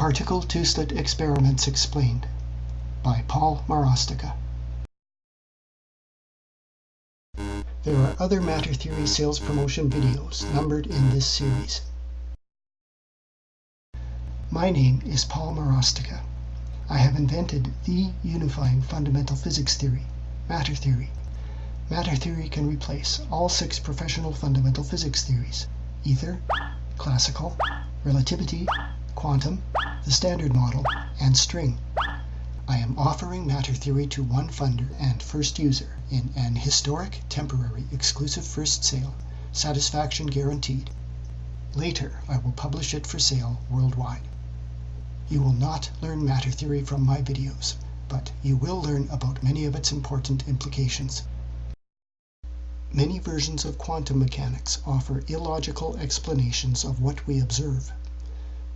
Particle two-slit experiments explained by Paul Marostica. There are other matter theory sales promotion videos numbered in this series. My name is Paul Marostica. I have invented the unifying fundamental physics theory, matter theory. Matter theory can replace all 6 professional fundamental physics theories: ether, classical, relativity, quantum, the Standard Model, and string. I am offering matter theory to one funder and first user in an historic, temporary, exclusive first sale, satisfaction guaranteed. Later, I will publish it for sale worldwide. You will not learn matter theory from my videos, but you will learn about many of its important implications. Many versions of quantum mechanics offer illogical explanations of what we observe.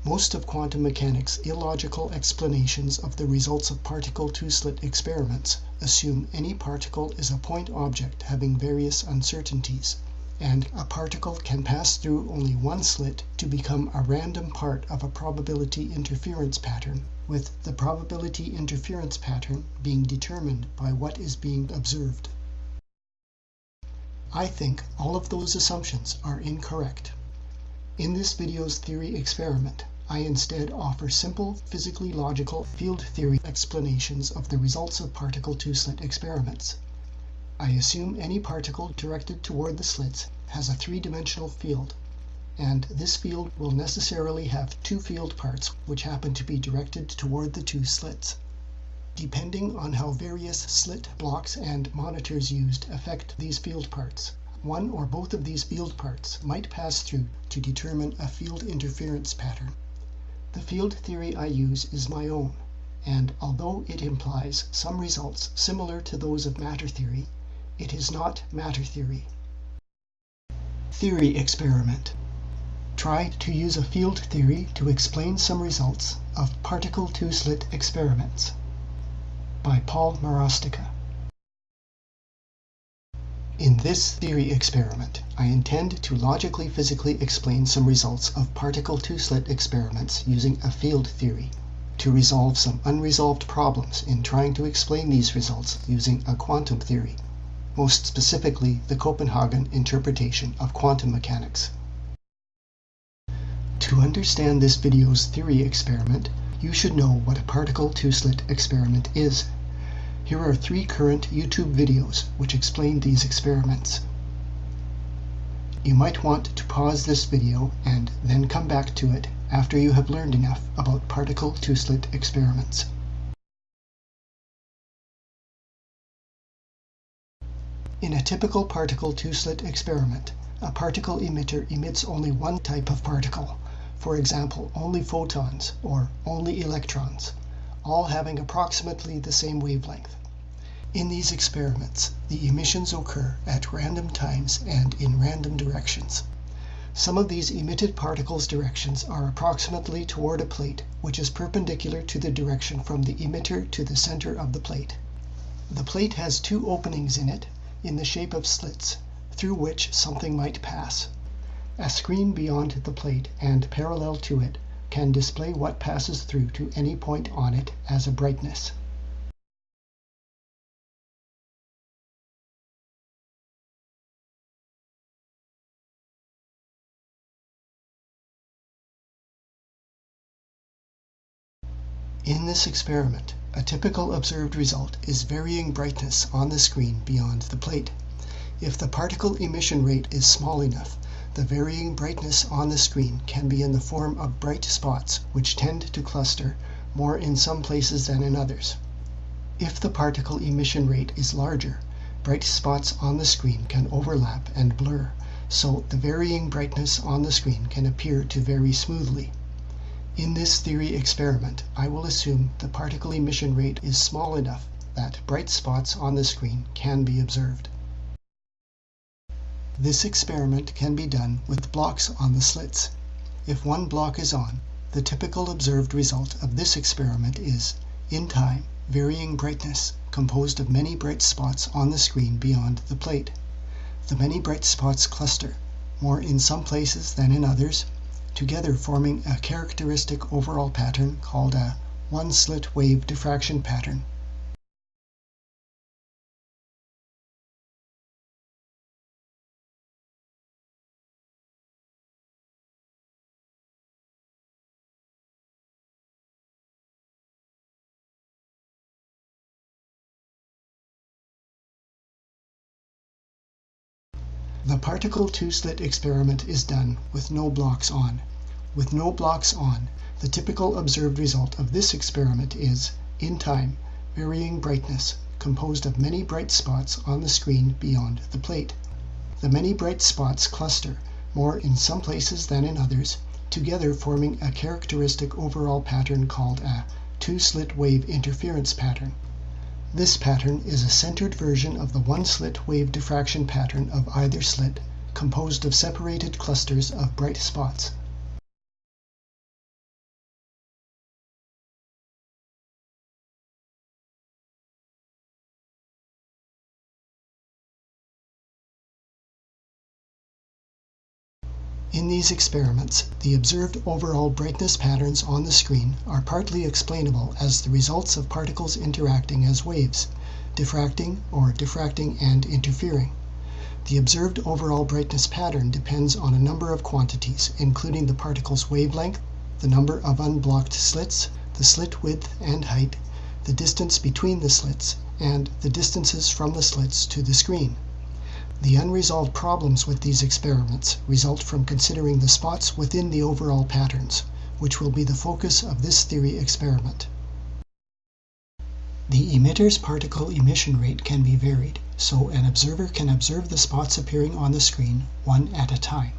Most of quantum mechanics' illogical explanations of the results of particle two-slit experiments assume any particle is a point object having various uncertainties, and a particle can pass through only one slit to become a random part of a probability interference pattern, with the probability interference pattern being determined by what is being observed. I think all of those assumptions are incorrect. In this video's theory experiment, I instead offer simple, physically logical field theory explanations of the results of particle two-slit experiments. I assume any particle directed toward the slits has a 3-dimensional field, and this field will necessarily have 2 field parts which happen to be directed toward the 2 slits. Depending on how various slit blocks and monitors used affect these field parts, one or both of these field parts might pass through to determine a field interference pattern. The field theory I use is my own, and although it implies some results similar to those of matter theory, it is not matter theory. Theory experiment. Try to use a field theory to explain some results of particle two-slit experiments. By Paul Marostica. In this theory experiment, I intend to logically physically explain some results of particle two-slit experiments using a field theory, to resolve some unresolved problems in trying to explain these results using a quantum theory, most specifically the Copenhagen interpretation of quantum mechanics. To understand this video's theory experiment, you should know what a particle two-slit experiment is. Here are 3 current YouTube videos which explain these experiments. You might want to pause this video and then come back to it after you have learned enough about particle two-slit experiments. In a typical particle two-slit experiment, a particle emitter emits only one type of particle, for example, only photons or only electrons, all having approximately the same wavelength. In these experiments, the emissions occur at random times and in random directions. Some of these emitted particles' directions are approximately toward a plate which is perpendicular to the direction from the emitter to the center of the plate. The plate has 2 openings in it in the shape of slits through which something might pass. A screen beyond the plate and parallel to it can display what passes through to any point on it as a brightness. In this experiment, a typical observed result is varying brightness on the screen beyond the plate. If the particle emission rate is small enough, the varying brightness on the screen can be in the form of bright spots which tend to cluster more in some places than in others. If the particle emission rate is larger, bright spots on the screen can overlap and blur, so the varying brightness on the screen can appear to vary smoothly. In this theory experiment, I will assume the particle emission rate is small enough that bright spots on the screen can be observed. This experiment can be done with blocks on the slits. If one block is on, the typical observed result of this experiment is, in time, varying brightness composed of many bright spots on the screen beyond the plate. The many bright spots cluster, more in some places than in others, together forming a characteristic overall pattern called a one-slit wave diffraction pattern. The particle two-slit experiment is done with no blocks on. With no blocks on, the typical observed result of this experiment is, in time, varying brightness, composed of many bright spots on the screen beyond the plate. The many bright spots cluster, more in some places than in others, together forming a characteristic overall pattern called a two-slit wave interference pattern. This pattern is a centered version of the one-slit wave diffraction pattern of either slit, composed of separated clusters of bright spots. In these experiments, the observed overall brightness patterns on the screen are partly explainable as the results of particles interacting as waves, diffracting or diffracting and interfering. The observed overall brightness pattern depends on a number of quantities, including the particle's wavelength, the number of unblocked slits, the slit width and height, the distance between the slits, and the distances from the slits to the screen. The unresolved problems with these experiments result from considering the spots within the overall patterns, which will be the focus of this theory experiment. The emitter's particle emission rate can be varied, so an observer can observe the spots appearing on the screen one at a time.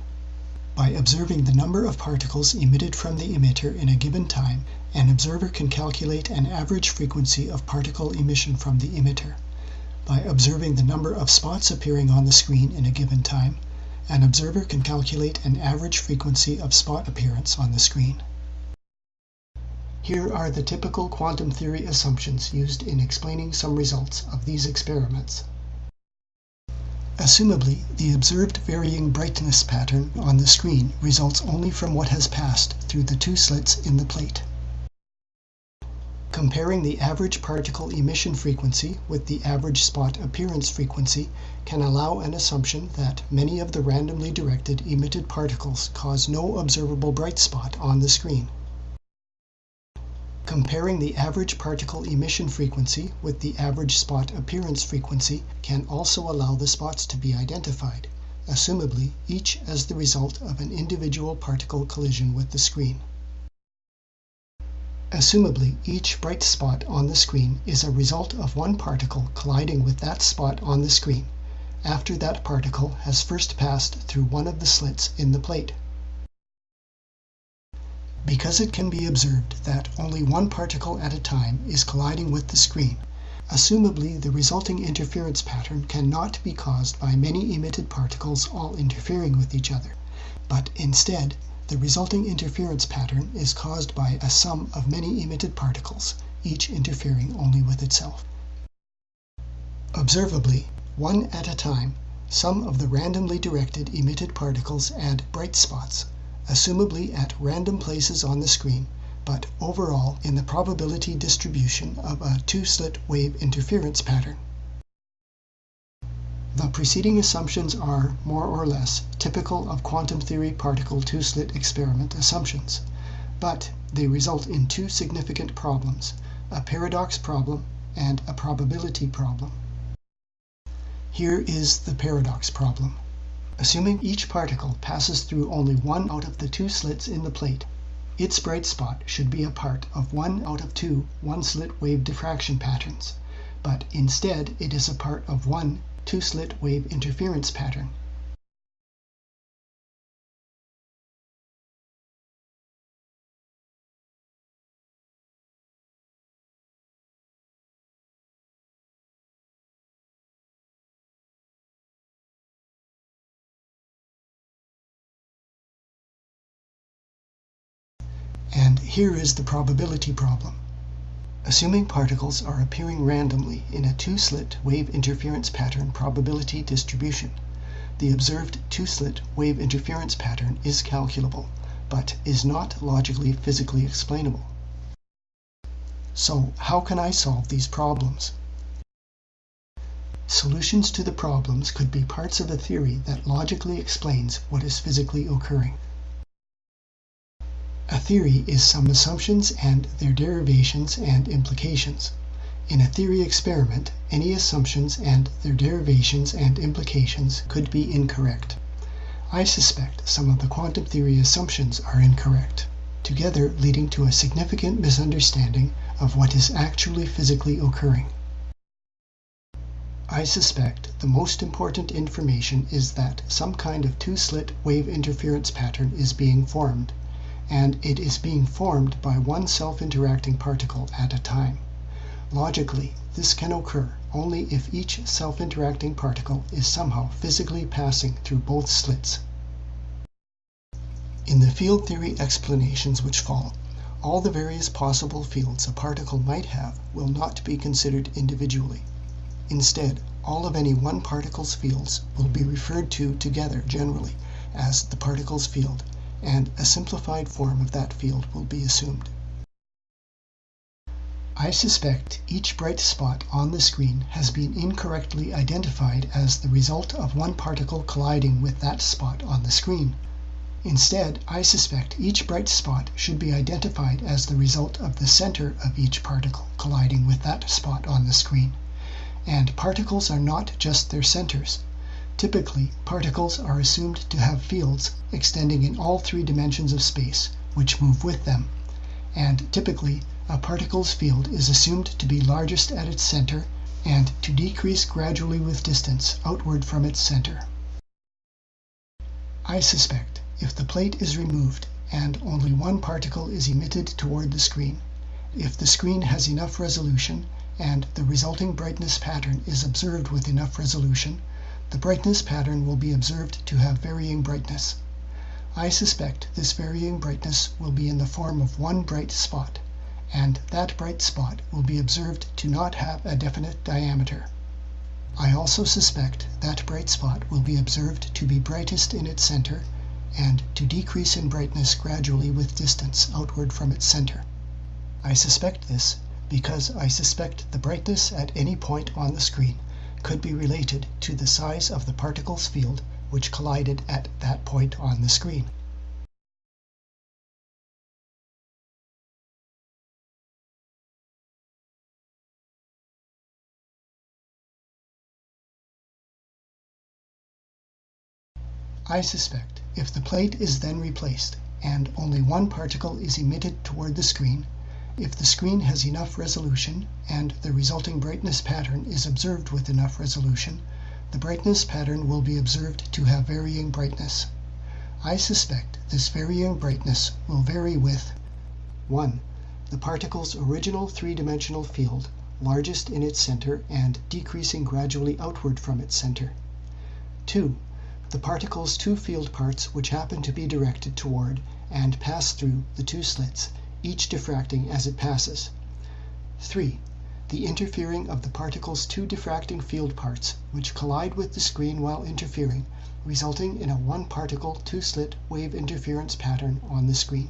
By observing the number of particles emitted from the emitter in a given time, an observer can calculate an average frequency of particle emission from the emitter. By observing the number of spots appearing on the screen in a given time, an observer can calculate an average frequency of spot appearance on the screen. Here are the typical quantum theory assumptions used in explaining some results of these experiments. Assumably, the observed varying brightness pattern on the screen results only from what has passed through the two slits in the plate. Comparing the average particle emission frequency with the average spot appearance frequency can allow an assumption that many of the randomly directed emitted particles cause no observable bright spot on the screen. Comparing the average particle emission frequency with the average spot appearance frequency can also allow the spots to be identified, assumably each as the result of an individual particle collision with the screen. Assumably, each bright spot on the screen is a result of one particle colliding with that spot on the screen, after that particle has first passed through one of the slits in the plate. Because it can be observed that only one particle at a time is colliding with the screen, assumably the resulting interference pattern cannot be caused by many emitted particles all interfering with each other, but instead, the resulting interference pattern is caused by a sum of many emitted particles, each interfering only with itself. Observably, one at a time, some of the randomly directed emitted particles add bright spots, assumably at random places on the screen, but overall in the probability distribution of a two-slit wave interference pattern. The preceding assumptions are, more or less, typical of quantum theory particle two-slit experiment assumptions, but they result in two significant problems, a paradox problem and a probability problem. Here is the paradox problem. Assuming each particle passes through only one out of the two slits in the plate, its bright spot should be a part of one out of two one-slit wave diffraction patterns, but instead it is a part of one two-slit wave interference pattern. And here is the probability problem. Assuming particles are appearing randomly in a two-slit wave interference pattern probability distribution, the observed two-slit wave interference pattern is calculable, but is not logically physically explainable. So how can I solve these problems? Solutions to the problems could be parts of a theory that logically explains what is physically occurring. A theory is some assumptions and their derivations and implications. In a theory experiment, any assumptions and their derivations and implications could be incorrect. I suspect some of the quantum theory assumptions are incorrect, together leading to a significant misunderstanding of what is actually physically occurring. I suspect the most important information is that some kind of two-slit wave interference pattern is being formed, and it is being formed by one self-interacting particle at a time. Logically, this can occur only if each self-interacting particle is somehow physically passing through both slits. In the field theory explanations which follow, all the various possible fields a particle might have will not be considered individually. Instead, all of any one particle's fields will be referred to together generally as the particle's field, and a simplified form of that field will be assumed. I suspect each bright spot on the screen has been incorrectly identified as the result of one particle colliding with that spot on the screen. Instead, I suspect each bright spot should be identified as the result of the center of each particle colliding with that spot on the screen. And particles are not just their centers. Typically, particles are assumed to have fields extending in all three dimensions of space, which move with them. And typically, a particle's field is assumed to be largest at its center and to decrease gradually with distance outward from its center. I suspect if the plate is removed and only one particle is emitted toward the screen, if the screen has enough resolution and the resulting brightness pattern is observed with enough resolution, the brightness pattern will be observed to have varying brightness. I suspect this varying brightness will be in the form of one bright spot, and that bright spot will be observed to not have a definite diameter. I also suspect that bright spot will be observed to be brightest in its center and to decrease in brightness gradually with distance outward from its center. I suspect this because I suspect the brightness at any point on the screen could be related to the size of the particle's field which collided at that point on the screen. I suspect if the plate is then replaced and only one particle is emitted toward the screen, if the screen has enough resolution and the resulting brightness pattern is observed with enough resolution, the brightness pattern will be observed to have varying brightness. I suspect this varying brightness will vary with 1. The particle's original three-dimensional field, largest in its center and decreasing gradually outward from its center. 2. The particle's two field parts which happen to be directed toward and pass through the two slits, each diffracting as it passes. 3. The interfering of the particle's two diffracting field parts which collide with the screen while interfering, resulting in a one-particle two-slit wave interference pattern on the screen.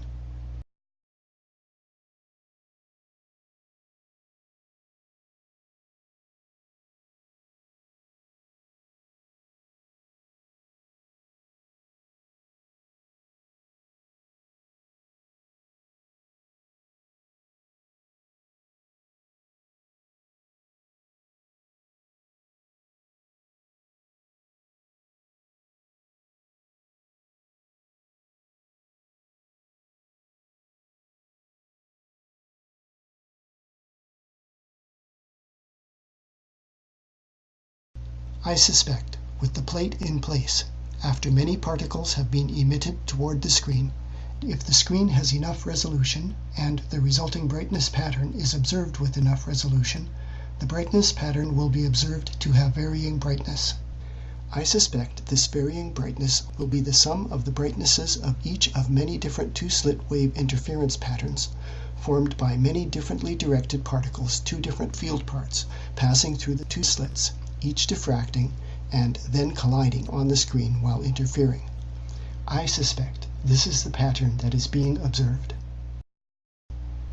I suspect, with the plate in place, after many particles have been emitted toward the screen, if the screen has enough resolution and the resulting brightness pattern is observed with enough resolution, the brightness pattern will be observed to have varying brightness. I suspect this varying brightness will be the sum of the brightnesses of each of many different two-slit wave interference patterns, formed by many differently directed particles, two different field parts, passing through the two slits, each diffracting and then colliding on the screen while interfering. I suspect This is the pattern that is being observed.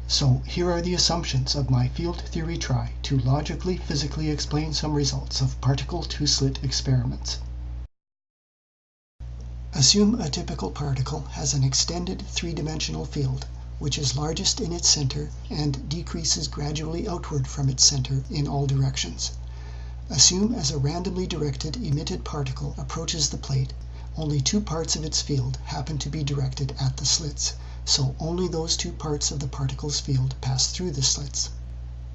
So here are the assumptions of my field theory try to logically physically explain some results of particle two-slit experiments. Assume a typical particle has an extended three-dimensional field, which is largest in its center and decreases gradually outward from its center in all directions. Assume as a randomly directed emitted particle approaches the plate, only two parts of its field happen to be directed at the slits, so only those two parts of the particle's field pass through the slits.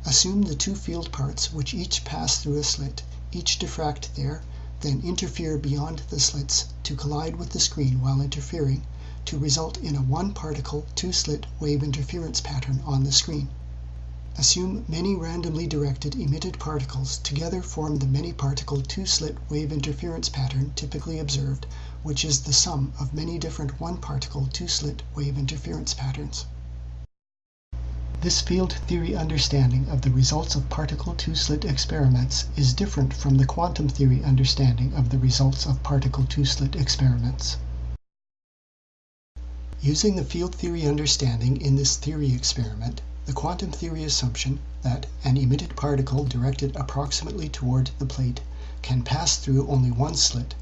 Assume the two field parts which each pass through a slit, each diffract there, then interfere beyond the slits to collide with the screen while interfering, to result in a one-particle, two-slit wave interference pattern on the screen. Assume many randomly directed emitted particles together form the many-particle two-slit wave interference pattern typically observed, which is the sum of many different one-particle two-slit wave interference patterns. This field theory understanding of the results of particle two-slit experiments is different from the quantum theory understanding of the results of particle two-slit experiments. Using the field theory understanding in this theory experiment, the quantum theory assumption that an emitted particle directed approximately toward the plate can pass through only one slit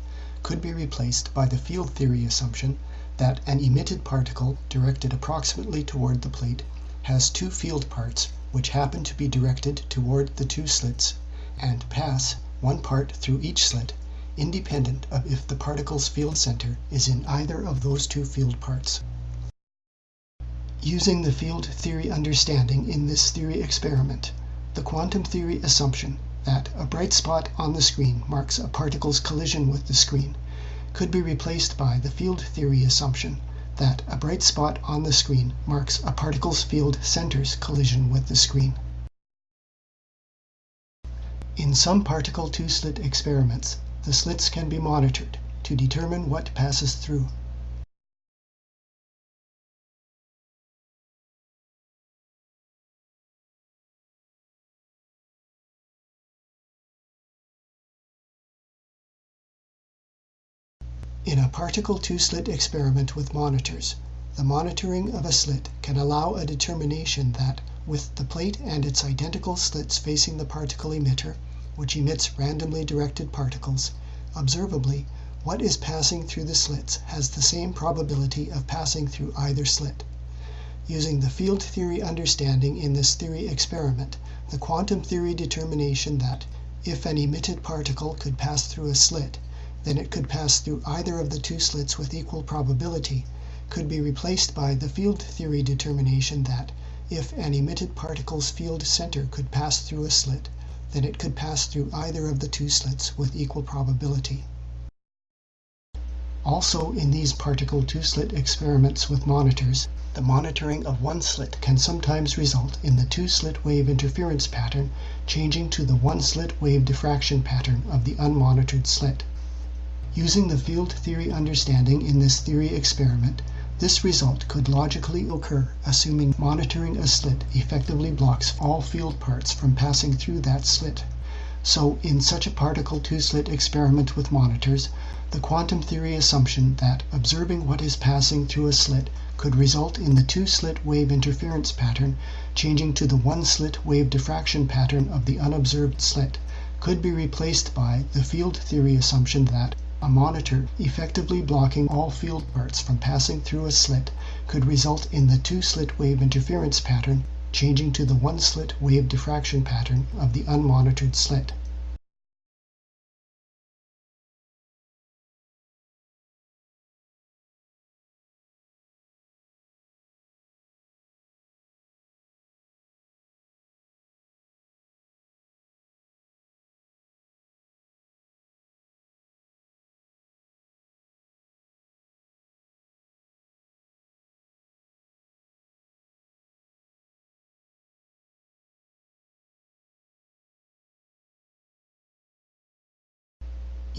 could be replaced by the field theory assumption that an emitted particle directed approximately toward the plate has two field parts which happen to be directed toward the two slits and pass one part through each slit, independent of if the particle's field center is in either of those two field parts. Using the field theory understanding in this theory experiment, the quantum theory assumption that a bright spot on the screen marks a particle's collision with the screen could be replaced by the field theory assumption that a bright spot on the screen marks a particle's field center's collision with the screen. In some particle two-slit experiments, the slits can be monitored to determine what passes through. In a particle two-slit experiment with monitors, the monitoring of a slit can allow a determination that, with the plate and its identical slits facing the particle emitter, which emits randomly directed particles, observably, what is passing through the slits has the same probability of passing through either slit. Using the field theory understanding in this theory experiment, the quantum theory determination that, if an emitted particle could pass through a slit, then it could pass through either of the two slits with equal probability, could be replaced by the field theory determination that, if an emitted particle's field center could pass through a slit, then it could pass through either of the two slits with equal probability. Also in these particle two-slit experiments with monitors, the monitoring of one slit can sometimes result in the two-slit wave interference pattern changing to the one-slit wave diffraction pattern of the unmonitored slit. Using the field theory understanding in this theory experiment, this result could logically occur assuming monitoring a slit effectively blocks all field parts from passing through that slit. So in such a particle two-slit experiment with monitors, the quantum theory assumption that observing what is passing through a slit could result in the two-slit wave interference pattern changing to the one-slit wave diffraction pattern of the unobserved slit could be replaced by the field theory assumption that a monitor effectively blocking all field parts from passing through a slit could result in the two-slit wave interference pattern changing to the one-slit wave diffraction pattern of the unmonitored slit.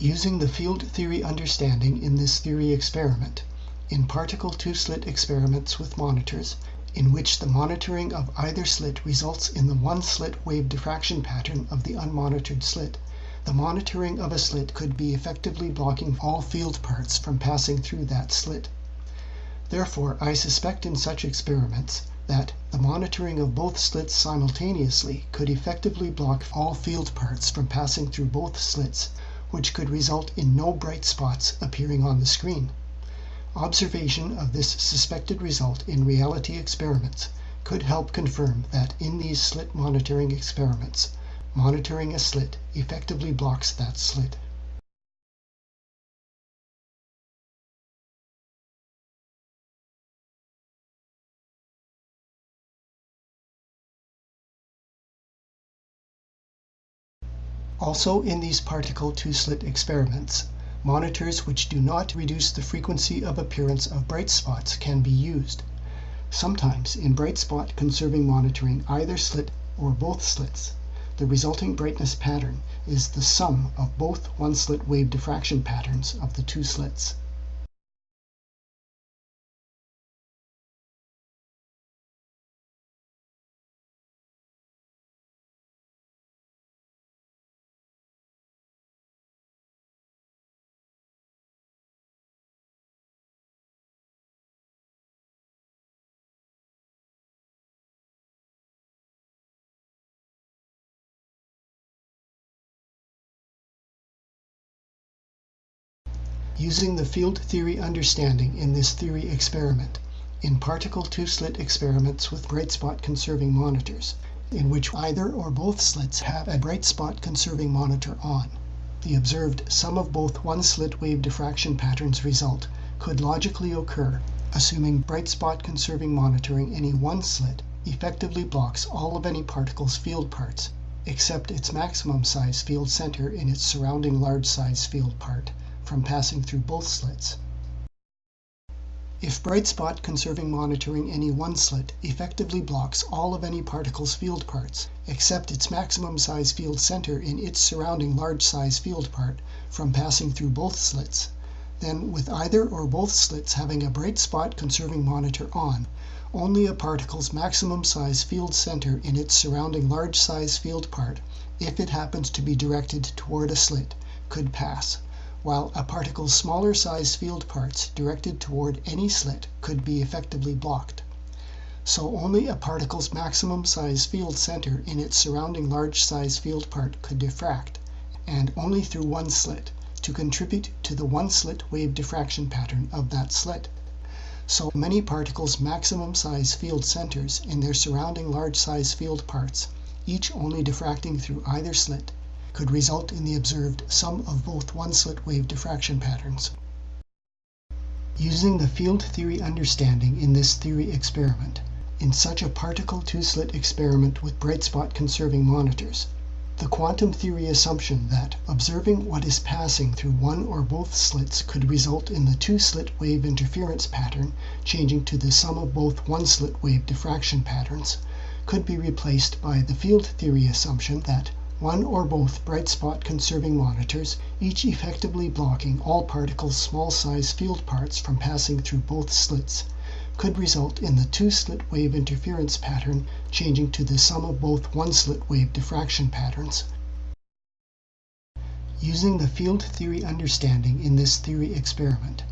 Using the field theory understanding in this theory experiment, in particle two-slit experiments with monitors, in which the monitoring of either slit results in the one-slit wave diffraction pattern of the unmonitored slit, the monitoring of a slit could be effectively blocking all field parts from passing through that slit. Therefore, I suspect in such experiments that the monitoring of both slits simultaneously could effectively block all field parts from passing through both slits, which could result in no bright spots appearing on the screen. Observation of this suspected result in reality experiments could help confirm that in these slit monitoring experiments, monitoring a slit effectively blocks that slit. Also in these particle two-slit experiments, monitors which do not reduce the frequency of appearance of bright spots can be used. Sometimes in bright spot conserving monitoring either slit or both slits, the resulting brightness pattern is the sum of both one-slit wave diffraction patterns of the two slits. Using the field theory understanding in this theory experiment, in particle two-slit experiments with bright spot conserving monitors, in which either or both slits have a bright spot conserving monitor on, the observed sum of both one-slit wave diffraction patterns result could logically occur, assuming bright spot conserving monitoring any one slit effectively blocks all of any particle's field parts, except its maximum size field center in its surrounding large size field part, from passing through both slits. If bright spot conserving monitoring any one slit effectively blocks all of any particle's field parts, except its maximum size field center in its surrounding large size field part, from passing through both slits, then with either or both slits having a bright spot conserving monitor on, only a particle's maximum size field center in its surrounding large size field part, if it happens to be directed toward a slit, could pass, while a particle's smaller size field parts directed toward any slit could be effectively blocked. So only a particle's maximum size field center in its surrounding large size field part could diffract, and only through one slit, to contribute to the one-slit wave diffraction pattern of that slit. So many particles' maximum size field centers in their surrounding large size field parts, each only diffracting through either slit, could result in the observed sum of both one-slit wave diffraction patterns. Using the field theory understanding in this theory experiment, in such a particle two-slit experiment with bright spot conserving monitors, the quantum theory assumption that observing what is passing through one or both slits could result in the two-slit wave interference pattern changing to the sum of both one-slit wave diffraction patterns could be replaced by the field theory assumption that one or both bright spot conserving monitors, each effectively blocking all particles' small size field parts from passing through both slits, could result in the two-slit wave interference pattern changing to the sum of both one-slit wave diffraction patterns. Using the field theory understanding in this theory experiment,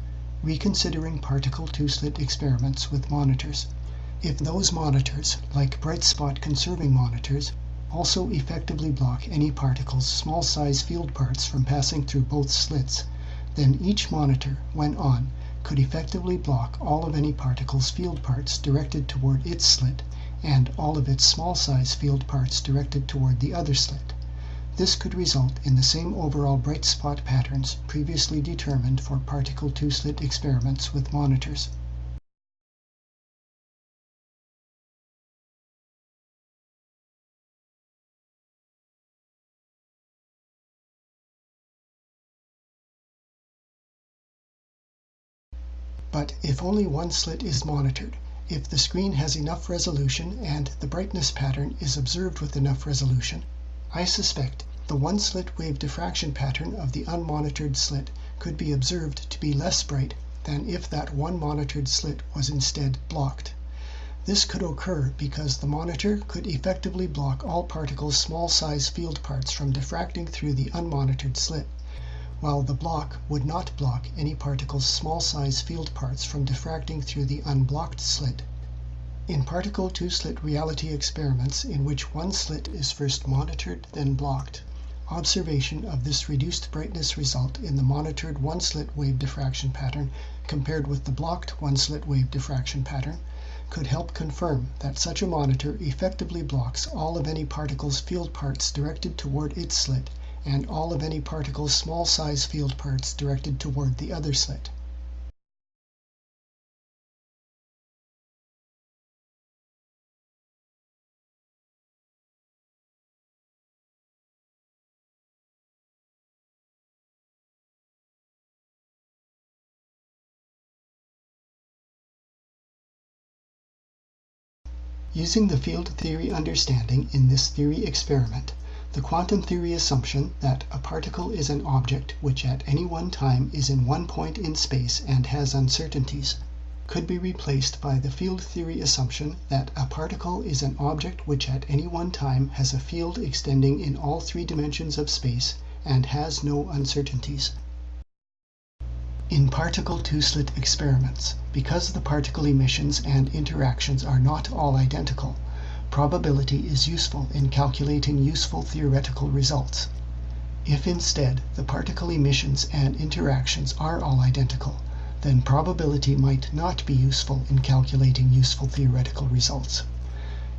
reconsidering particle two-slit experiments with monitors, if those monitors, like bright spot conserving monitors, also effectively block any particle's small size field parts from passing through both slits, then each monitor, when on, could effectively block all of any particle's field parts directed toward its slit and all of its small size field parts directed toward the other slit. This could result in the same overall bright spot patterns previously determined for particle two-slit experiments with monitors. But if only one slit is monitored, if the screen has enough resolution and the brightness pattern is observed with enough resolution, I suspect the one-slit wave diffraction pattern of the unmonitored slit could be observed to be less bright than if that one monitored slit was instead blocked. This could occur because the monitor could effectively block all particles' small size field parts from diffracting through the unmonitored slit, while the block would not block any particle's small-size field parts from diffracting through the unblocked slit. In particle two-slit reality experiments in which one slit is first monitored, then blocked, observation of this reduced brightness result in the monitored one-slit wave diffraction pattern compared with the blocked one-slit wave diffraction pattern could help confirm that such a monitor effectively blocks all of any particle's field parts directed toward its slit and all of any particle's small-size field parts directed toward the other slit. Using the field theory understanding in this theory experiment, the quantum theory assumption that a particle is an object which at any one time is in one point in space and has uncertainties could be replaced by the field theory assumption that a particle is an object which at any one time has a field extending in all three dimensions of space and has no uncertainties. In particle two-slit experiments, because the particle emissions and interactions are not all identical, probability is useful in calculating useful theoretical results. If instead the particle emissions and interactions are all identical, then probability might not be useful in calculating useful theoretical results.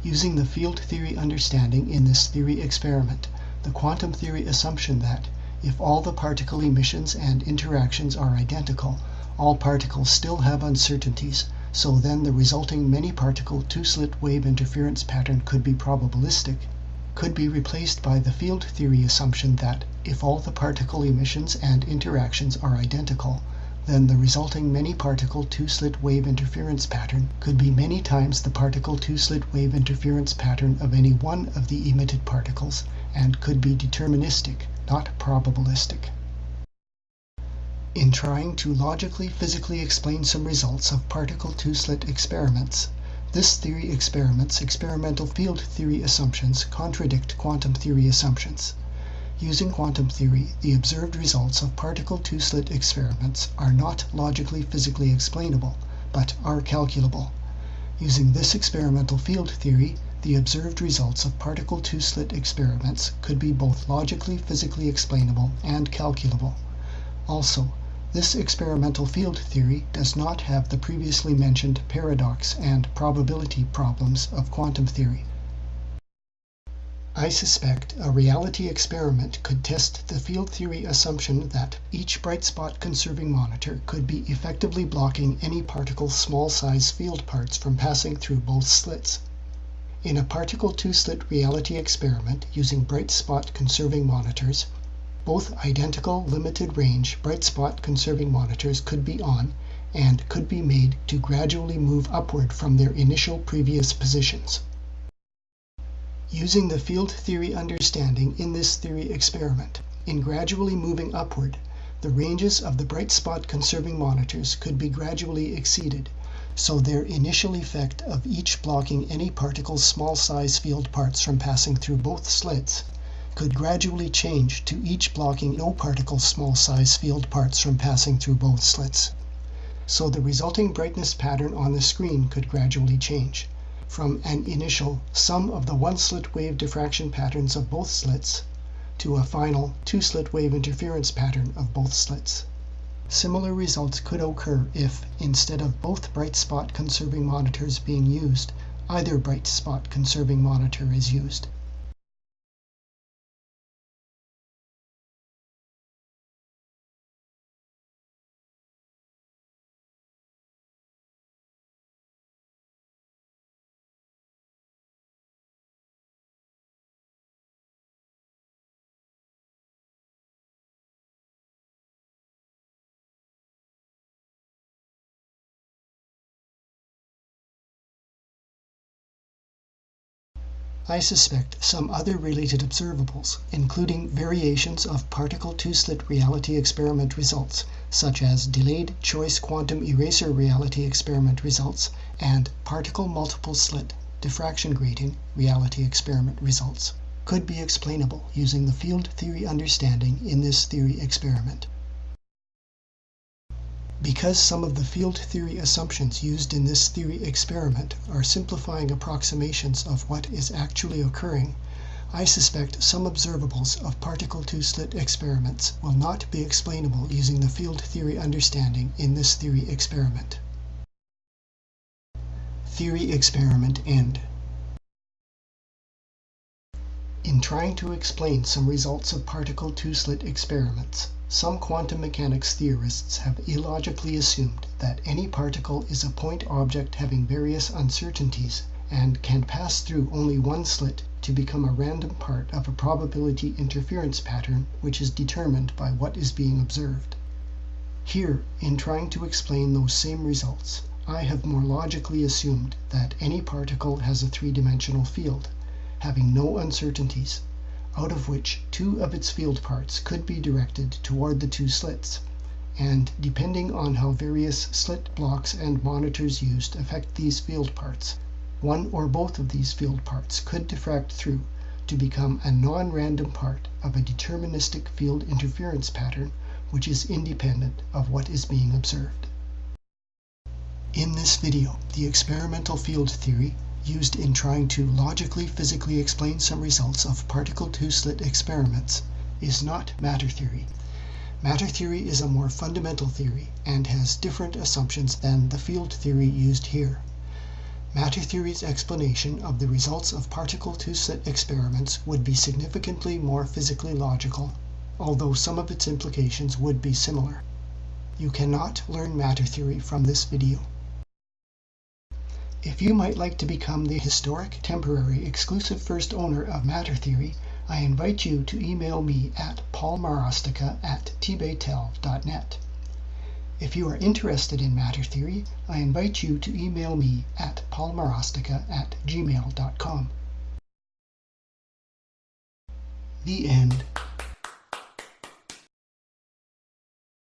Using the field theory understanding in this theory experiment, the quantum theory assumption that if all the particle emissions and interactions are identical, all particles still have uncertainties, so then the resulting many-particle two-slit wave interference pattern could be probabilistic, could be replaced by the field theory assumption that if all the particle emissions and interactions are identical, then the resulting many-particle two-slit wave interference pattern could be many times the particle two-slit wave interference pattern of any one of the emitted particles, and could be deterministic, not probabilistic. In trying to logically physically explain some results of particle two-slit experiments, this theory experiment's experimental field theory assumptions contradict quantum theory assumptions. Using quantum theory, the observed results of particle two-slit experiments are not logically physically explainable, but are calculable. Using this experimental field theory, the observed results of particle two-slit experiments could be both logically physically explainable and calculable. Also, this experimental field theory does not have the previously mentioned paradox and probability problems of quantum theory. I suspect a reality experiment could test the field theory assumption that each bright spot conserving monitor could be effectively blocking any particle's small-size field parts from passing through both slits. In a particle two-slit reality experiment using bright spot conserving monitors, both identical limited range bright spot conserving monitors could be on and could be made to gradually move upward from their initial previous positions. Using the field theory understanding in this theory experiment, in gradually moving upward, the ranges of the bright spot conserving monitors could be gradually exceeded, so their initial effect of each blocking any particle's small-size field parts from passing through both slits could gradually change to each blocking no particle's small-size field parts from passing through both slits. So the resulting brightness pattern on the screen could gradually change from an initial sum of the one-slit wave diffraction patterns of both slits to a final two-slit wave interference pattern of both slits. Similar results could occur if, instead of both bright spot conserving monitors being used, either bright spot conserving monitor is used. I suspect some other related observables, including variations of particle two-slit reality experiment results, such as delayed choice quantum eraser reality experiment results and particle multiple slit diffraction grating reality experiment results, could be explainable using the field theory understanding in this theory experiment. Because some of the field theory assumptions used in this theory experiment are simplifying approximations of what is actually occurring, I suspect some observables of particle-to-slit experiments will not be explainable using the field theory understanding in this theory experiment. Theory experiment end. In trying to explain some results of particle-to-slit experiments, some quantum mechanics theorists have illogically assumed that any particle is a point object having various uncertainties and can pass through only one slit to become a random part of a probability interference pattern which is determined by what is being observed. Here, in trying to explain those same results, I have more logically assumed that any particle has a three-dimensional field, having no uncertainties, out of which two of its field parts could be directed toward the two slits, and depending on how various slit blocks and monitors used affect these field parts, one or both of these field parts could diffract through to become a non-random part of a deterministic field interference pattern which is independent of what is being observed. In this video, the experimental field theory used in trying to logically physically explain some results of particle-to-slit experiments is not matter theory. Matter theory is a more fundamental theory and has different assumptions than the field theory used here. Matter theory's explanation of the results of particle-to-slit experiments would be significantly more physically logical, although some of its implications would be similar. You cannot learn matter theory from this video. If you might like to become the historic, temporary, exclusive first owner of matter theory, I invite you to email me at paulmarostica@tbaytel.net. If you are interested in matter theory, I invite you to email me at paulmarostica@gmail.com. The end.